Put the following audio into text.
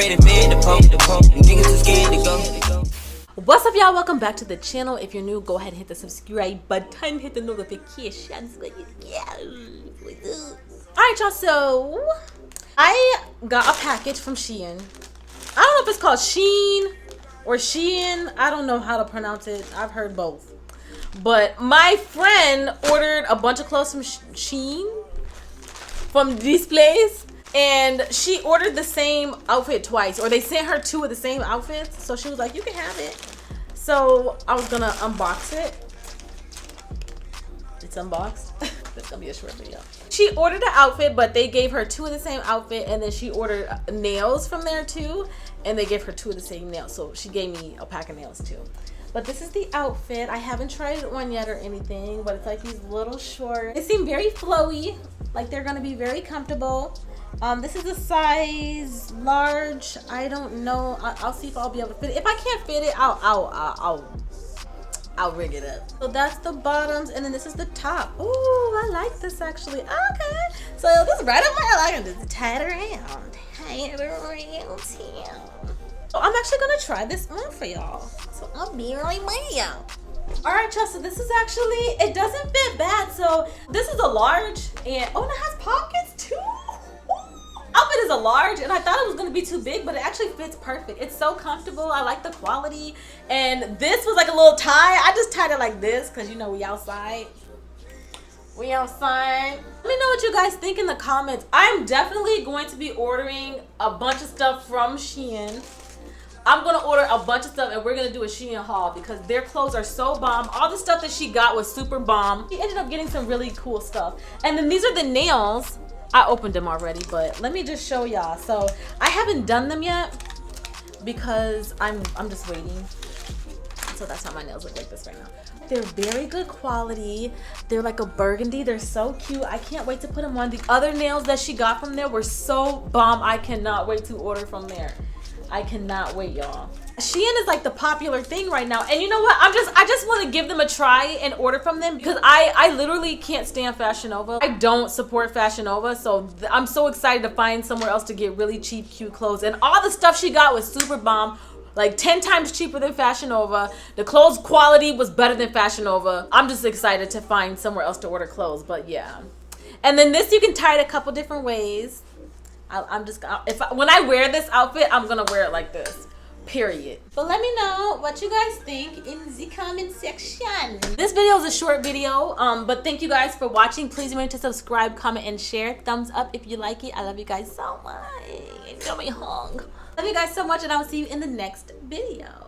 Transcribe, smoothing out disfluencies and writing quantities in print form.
already fed the poke. Niggas too scared to go. What's up, y'all? Welcome back to the channel. If you're new, go ahead and hit the subscribe button, hit the notifications. Alright, y'all, so I got a package from Shein. I don't know if it's called Shein or Shein. I don't know how to pronounce it. I've heard both. But my friend ordered a bunch of clothes from Shein, from this place, and she ordered the same outfit twice, or they sent her two of the same outfits. So she was like, you can have it. So I was gonna unbox it. It's unboxed. It's gonna be a short video. She ordered an outfit, but they gave her two of the same outfit, and then she ordered nails from there too, and they gave her two of the same nails. So she gave me a pack of nails too. But this is the outfit. I haven't tried it on yet or anything, but it's like these little shorts. They seem very flowy, like they're gonna be very comfortable. This is a size large. I don't know. I'll see if I'll be able to fit it. If I can't fit it, I'll rig it up. So that's the bottoms, and then this is the top. Ooh, I like this actually. Okay, so this is right up my alley. I can just tie it around. So I'm actually gonna try this on for y'all. So I'll be right with y'all. All right, y'all. So this is actually, it doesn't fit bad. So this is a large, and oh, and it has pockets too. Outfit is a large, and I thought it was gonna be too big, but it actually fits perfect. It's so comfortable. I like the quality. And this was like a little tie. I just tied it like this because you know we outside. We outside. Let me know what you guys think in the comments. I'm definitely going to be ordering a bunch of stuff from Shein. I'm gonna order a bunch of stuff, and we're gonna do a Shein haul because their clothes are so bomb. All the stuff that she got was super bomb. She ended up getting some really cool stuff. And then these are the nails. I opened them already, but let me just show y'all. So I haven't done them yet because I'm just waiting. So that's how my nails look like this right now. They're very good quality. They're like a burgundy. They're so cute. I can't wait to put them on. The other nails that she got from there were so bomb. I cannot wait to order from there. I cannot wait, y'all. Shein is like the popular thing right now, and you know what, I just want to give them a try and order from them because I literally can't stand Fashion Nova. I don't support Fashion Nova, so I'm so excited to find somewhere else to get really cheap, cute clothes. And all the stuff she got was super bomb, like 10 times cheaper than Fashion Nova. The clothes quality was better than Fashion Nova. I'm just excited to find somewhere else to order clothes, but yeah. And then this, you can tie it a couple different ways. When I wear this outfit, I'm gonna wear it like this. Period. But let me know what you guys think in the comment section. This video is a short video, but thank you guys for watching. Please remember to subscribe, comment, and share. Thumbs up if you like it. I love you guys so much. Give me a hug. Love you guys so much, and I will see you in the next video.